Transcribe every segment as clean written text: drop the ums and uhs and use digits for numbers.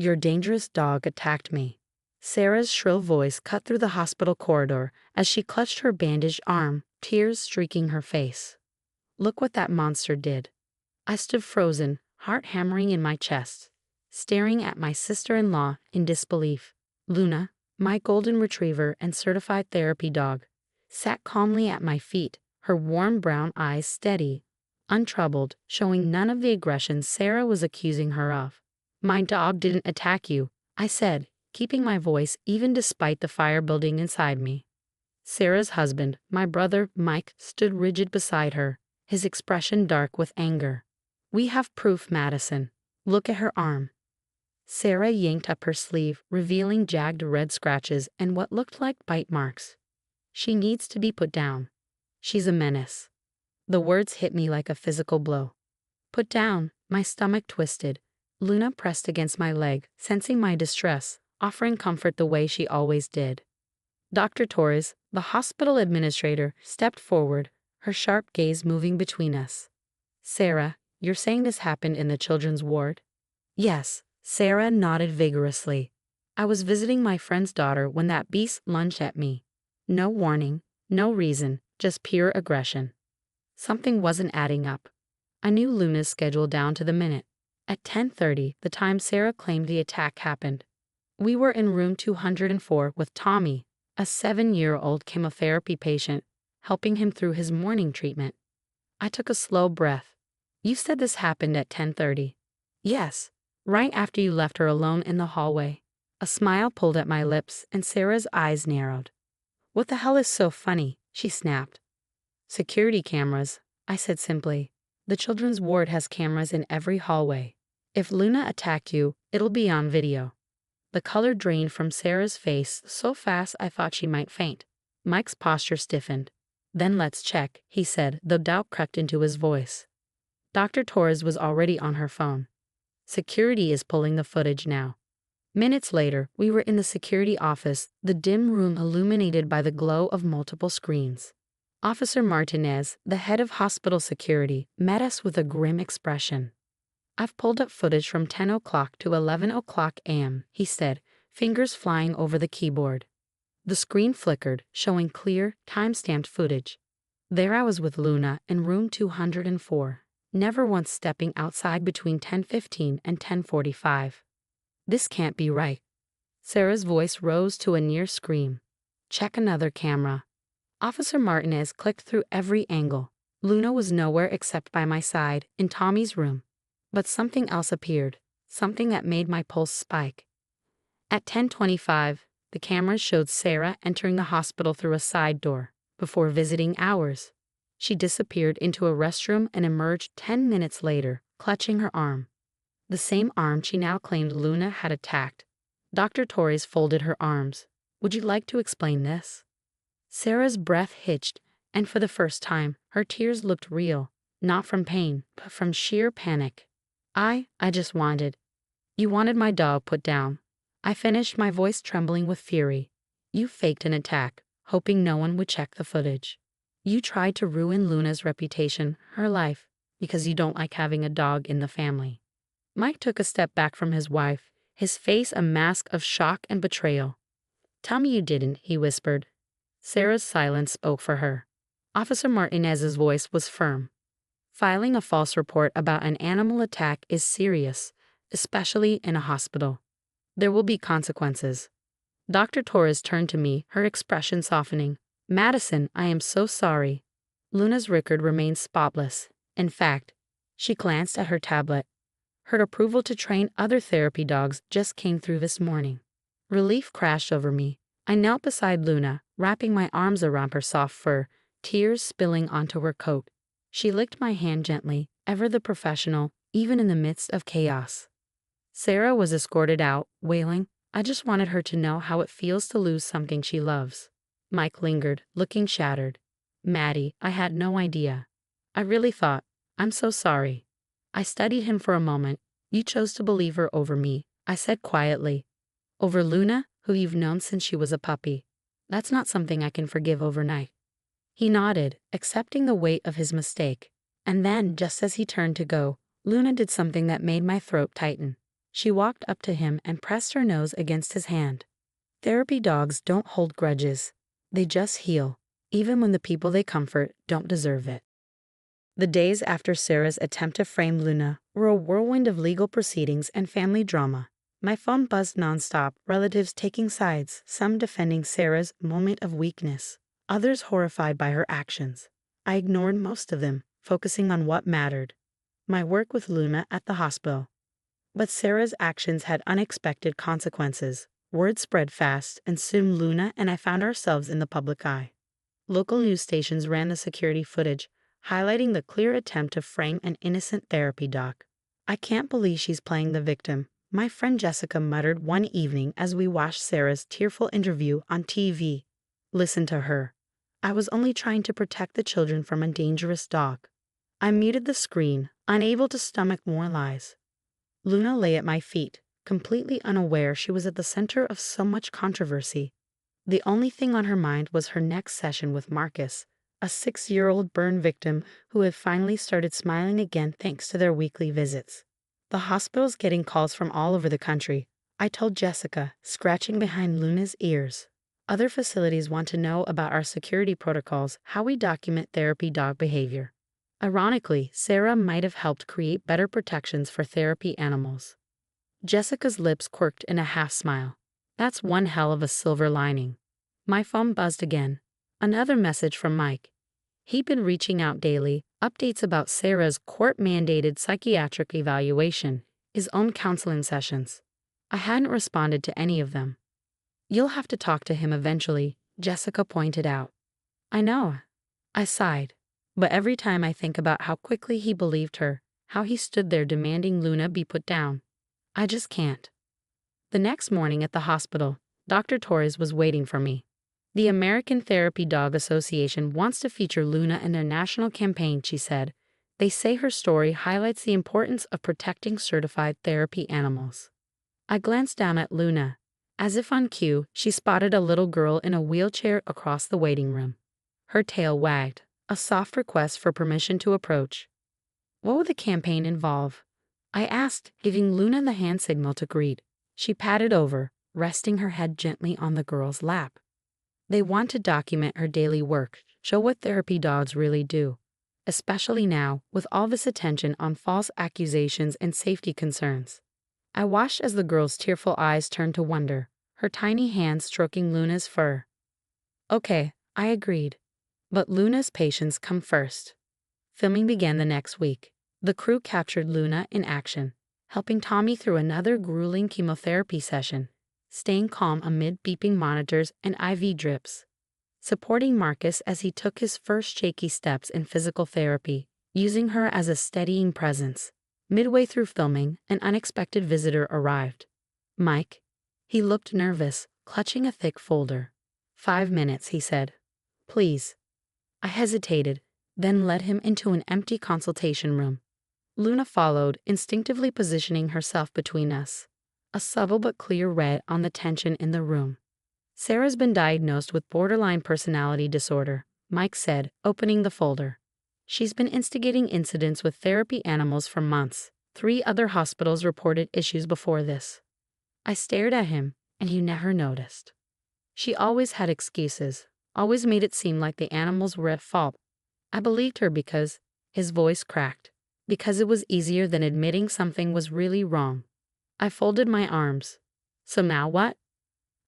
Your dangerous dog attacked me. Sarah's shrill voice cut through the hospital corridor as she clutched her bandaged arm, tears streaking her face. Look what that monster did. I stood frozen, heart hammering in my chest, staring at my sister-in-law in disbelief. Luna, my golden retriever and certified therapy dog, sat calmly at my feet, her warm brown eyes steady, untroubled, showing none of the aggression Sarah was accusing her of. My dog didn't attack you, I said, keeping my voice even despite the fire building inside me. Sarah's husband, my brother, Mike, stood rigid beside her, his expression dark with anger. We have proof, Madison. Look at her arm. Sarah yanked up her sleeve, revealing jagged red scratches and what looked like bite marks. She needs to be put down. She's a menace. The words hit me like a physical blow. Put down, my stomach twisted. Luna pressed against my leg, sensing my distress, offering comfort the way she always did. Dr. Torres, the hospital administrator, stepped forward, her sharp gaze moving between us. Sarah, you're saying this happened in the children's ward? Yes, Sarah nodded vigorously. I was visiting my friend's daughter when that beast lunged at me. No warning, no reason, just pure aggression. Something wasn't adding up. I knew Luna's schedule down to the minute. At 10:30, the time Sarah claimed the attack happened. We were in room 204 with Tommy, a 7-year-old chemotherapy patient, helping him through his morning treatment. I took a slow breath. You said this happened at 10:30. Yes, right after you left her alone in the hallway. A smile pulled at my lips and Sarah's eyes narrowed. What the hell is so funny? She snapped. Security cameras, I said simply. The children's ward has cameras in every hallway. If Luna attacked you, it'll be on video. The color drained from Sarah's face so fast I thought she might faint. Mike's posture stiffened. Then let's check, he said, though doubt crept into his voice. Dr. Torres was already on her phone. Security is pulling the footage now. Minutes later, we were in the security office, the dim room illuminated by the glow of multiple screens. Officer Martinez, the head of hospital security, met us with a grim expression. I've pulled up footage from 10 o'clock to 11 o'clock a.m., he said, fingers flying over the keyboard. The screen flickered, showing clear, time-stamped footage. There I was with Luna in room 204, never once stepping outside between 10:15 and 10:45. This can't be right. Sarah's voice rose to a near scream. Check another camera. Officer Martinez clicked through every angle. Luna was nowhere except by my side, in Tommy's room. But something else appeared, something that made my pulse spike. At 10:25, the cameras showed Sarah entering the hospital through a side door, before visiting ours. She disappeared into a restroom and emerged 10 minutes later, clutching her arm. The same arm she now claimed Luna had attacked. Dr. Torres folded her arms. Would you like to explain this? Sarah's breath hitched, and for the first time, her tears looked real, not from pain, but from sheer panic. I just wanted. You wanted my dog put down. I finished, my voice trembling with fury. You faked an attack, hoping no one would check the footage. You tried to ruin Luna's reputation, her life, because you don't like having a dog in the family. Mike took a step back from his wife, his face a mask of shock and betrayal. Tell me you didn't, he whispered. Sarah's silence spoke for her. Officer Martinez's voice was firm. Filing a false report about an animal attack is serious, especially in a hospital. There will be consequences. Dr. Torres turned to me, her expression softening. Madison, I am so sorry. Luna's record remained spotless. In fact, she glanced at her tablet. Her approval to train other therapy dogs just came through this morning. Relief crashed over me. I knelt beside Luna, wrapping my arms around her soft fur, tears spilling onto her coat. She licked my hand gently, ever the professional, even in the midst of chaos. Sarah was escorted out, wailing, I just wanted her to know how it feels to lose something she loves. Mike lingered, looking shattered. Maddie, I had no idea. I really thought, I'm so sorry. I studied him for a moment. You chose to believe her over me, I said quietly. Over Luna, who you've known since she was a puppy. That's not something I can forgive overnight. He nodded, accepting the weight of his mistake. And then, just as he turned to go, Luna did something that made my throat tighten. She walked up to him and pressed her nose against his hand. Therapy dogs don't hold grudges. They just heal, even when the people they comfort don't deserve it. The days after Sarah's attempt to frame Luna were a whirlwind of legal proceedings and family drama. My phone buzzed nonstop, relatives taking sides, some defending Sarah's moment of weakness, others horrified by her actions. I ignored most of them, focusing on what mattered: my work with Luna at the hospital. But Sarah's actions had unexpected consequences. Word spread fast, and soon Luna and I found ourselves in the public eye. Local news stations ran the security footage, highlighting the clear attempt to frame an innocent therapy dog. "I can't believe she's playing the victim," my friend Jessica muttered one evening as we watched Sarah's tearful interview on TV. "Listen to her. I was only trying to protect the children from a dangerous dog." I muted the screen, unable to stomach more lies. Luna lay at my feet, completely unaware she was at the center of so much controversy. The only thing on her mind was her next session with Marcus, a 6-year-old burn victim who had finally started smiling again thanks to their weekly visits. "The hospital's getting calls from all over the country," I told Jessica, scratching behind Luna's ears. "Other facilities want to know about our security protocols, how we document therapy dog behavior." Ironically, Sarah might have helped create better protections for therapy animals. Jessica's lips quirked in a half-smile. "That's one hell of a silver lining." My phone buzzed again. Another message from Mike. He'd been reaching out daily, updates about Sarah's court-mandated psychiatric evaluation, his own counseling sessions. I hadn't responded to any of them. "You'll have to talk to him eventually," Jessica pointed out. "I know." I sighed. But every time I think about how quickly he believed her, how he stood there demanding Luna be put down, I just can't. The next morning at the hospital, Dr. Torres was waiting for me. "The American Therapy Dog Association wants to feature Luna in their national campaign," she said. "They say her story highlights the importance of protecting certified therapy animals." I glanced down at Luna. As if on cue, she spotted a little girl in a wheelchair across the waiting room. Her tail wagged, a soft request for permission to approach. "What will the campaign involve?" I asked, giving Luna the hand signal to greet. She patted over, resting her head gently on the girl's lap. "They want to document her daily work, show what therapy dogs really do, especially now, with all this attention on false accusations and safety concerns." I watched as the girl's tearful eyes turned to wonder, her tiny hands stroking Luna's fur. "Okay," I agreed. But Luna's patients come first. Filming began the next week. The crew captured Luna in action, helping Tommy through another grueling chemotherapy session, staying calm amid beeping monitors and IV drips, supporting Marcus as he took his first shaky steps in physical therapy, using her as a steadying presence. Midway through filming, an unexpected visitor arrived. Mike. He looked nervous, clutching a thick folder. 5 minutes, he said. "Please." I hesitated, then led him into an empty consultation room. Luna followed, instinctively positioning herself between us. A subtle but clear red on the tension in the room. "Sarah's been diagnosed with borderline personality disorder," Mike said, opening the folder. "She's been instigating incidents with therapy animals for months. 3 other hospitals reported issues before this." I stared at him, and he never noticed. She always had excuses, always made it seem like the animals were at fault. I believed her because, his voice cracked, because it was easier than admitting something was really wrong. I folded my arms. "So now what?"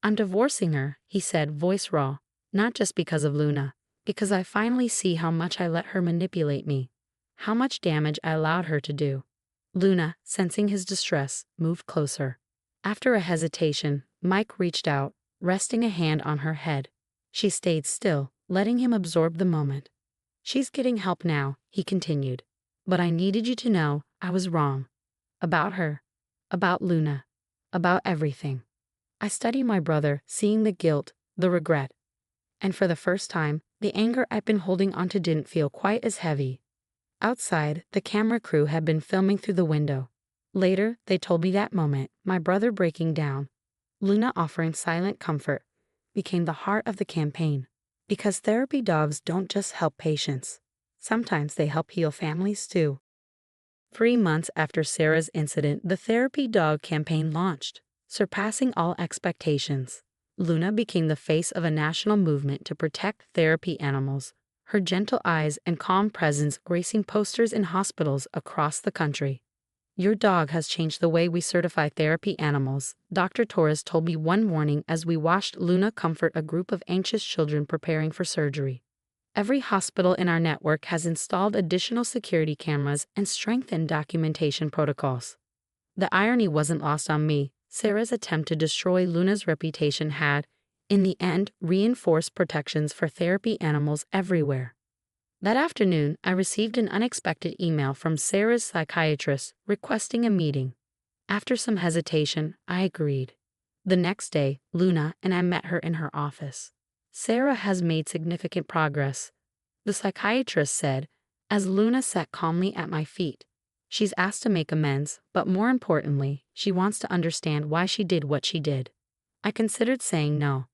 "I'm divorcing her," he said, voice raw, "not just because of Luna, because I finally see how much I let her manipulate me, how much damage I allowed her to do." Luna, sensing his distress, moved closer. After a hesitation, Mike reached out, resting a hand on her head. She stayed still, letting him absorb the moment. "She's getting help now," he continued. "But I needed you to know I was wrong. About her. About Luna. About everything." I studied my brother, seeing the guilt, the regret. And for the first time, the anger I'd been holding onto didn't feel quite as heavy. Outside, the camera crew had been filming through the window. Later, they told me that moment, my brother breaking down, Luna offering silent comfort, became the heart of the campaign. Because therapy dogs don't just help patients. Sometimes they help heal families too. 3 months after Sarah's incident, the Therapy Dog campaign launched, surpassing all expectations. Luna became the face of a national movement to protect therapy animals, her gentle eyes and calm presence gracing posters in hospitals across the country. "Your dog has changed the way we certify therapy animals," Dr. Torres told me one morning as we watched Luna comfort a group of anxious children preparing for surgery. Every hospital in our network has installed additional security cameras and strengthened documentation protocols. The irony wasn't lost on me. Sarah's attempt to destroy Luna's reputation had, in the end, reinforced protections for therapy animals everywhere. That afternoon, I received an unexpected email from Sarah's psychiatrist requesting a meeting. After some hesitation, I agreed. The next day, Luna and I met her in her office. "Sarah has made significant progress," the psychiatrist said, as Luna sat calmly at my feet. "She's asked to make amends, but more importantly, she wants to understand why she did what she did." I considered saying no.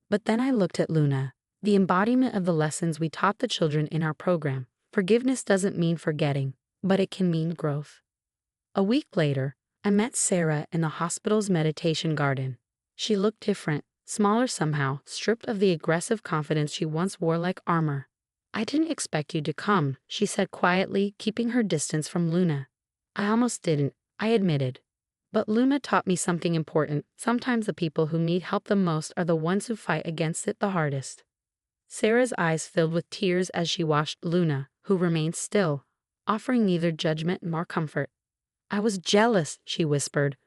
But then I looked at Luna, the embodiment of the lessons we taught the children in our program. Forgiveness doesn't mean forgetting, but it can mean growth. A week later, I met Sarah in the hospital's meditation garden. She looked different, smaller somehow, stripped of the aggressive confidence she once wore like armor. "I didn't expect you to come," she said quietly, keeping her distance from Luna. "I almost didn't," I admitted. "But Luna taught me something important. Sometimes the people who need help the most are the ones who fight against it the hardest." Sarah's eyes filled with tears as she watched Luna, who remained still, offering neither judgment nor comfort. "I was jealous," she whispered,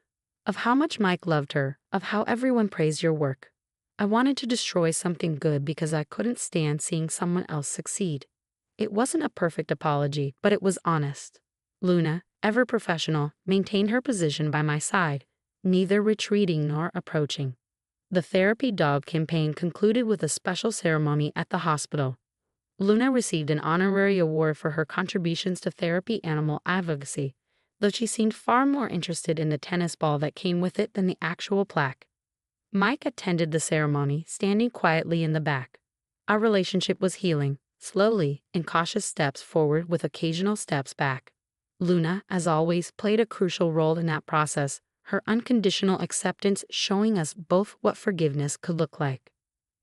"of how much Mike loved her, of how everyone praised your work. I wanted to destroy something good because I couldn't stand seeing someone else succeed." It wasn't a perfect apology, but it was honest. Luna, ever professional, maintained her position by my side, neither retreating nor approaching. The Therapy Dog campaign concluded with a special ceremony at the hospital. Luna received an honorary award for her contributions to therapy animal advocacy, though she seemed far more interested in the tennis ball that came with it than the actual plaque. Mike attended the ceremony, standing quietly in the back. Our relationship was healing, slowly, in cautious steps forward with occasional steps back. Luna, as always, played a crucial role in that process, her unconditional acceptance showing us both what forgiveness could look like.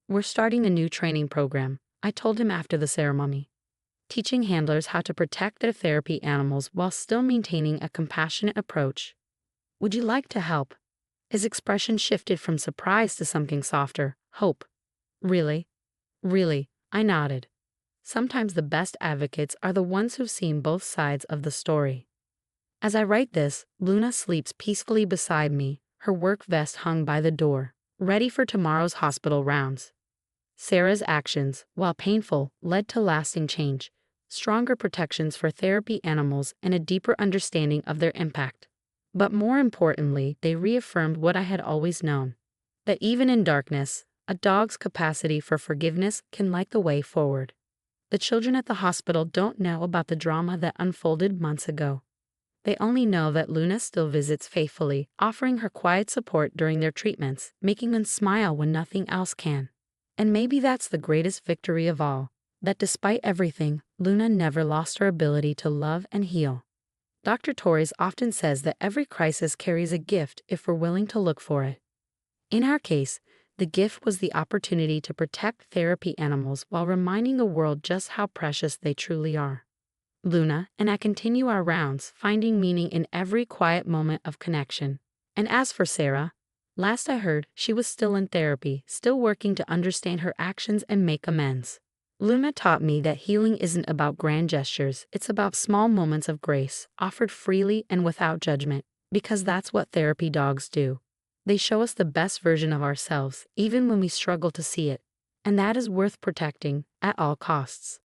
"We're starting a new training program," I told him after the ceremony, "teaching handlers how to protect their therapy animals while still maintaining a compassionate approach. Would you like to help?" His expression shifted from surprise to something softer, hope. "Really? Really?" I nodded. Sometimes the best advocates are the ones who've seen both sides of the story. As I write this, Luna sleeps peacefully beside me, her work vest hung by the door, ready for tomorrow's hospital rounds. Sarah's actions, while painful, led to lasting change, stronger protections for therapy animals, and a deeper understanding of their impact. But more importantly, they reaffirmed what I had always known, that even in darkness, a dog's capacity for forgiveness can light the way forward. The children at the hospital don't know about the drama that unfolded months ago. They only know that Luna still visits faithfully, offering her quiet support during their treatments, making them smile when nothing else can. And maybe that's the greatest victory of all, that despite everything, Luna never lost her ability to love and heal. Dr. Torres often says that every crisis carries a gift if we're willing to look for it. In our case, the gift was the opportunity to protect therapy animals while reminding the world just how precious they truly are. Luna and I continue our rounds, finding meaning in every quiet moment of connection. And as for Sarah, last I heard, she was still in therapy, still working to understand her actions and make amends. Luna taught me that healing isn't about grand gestures, it's about small moments of grace, offered freely and without judgment, because that's what therapy dogs do. They show us the best version of ourselves, even when we struggle to see it, and that is worth protecting at all costs.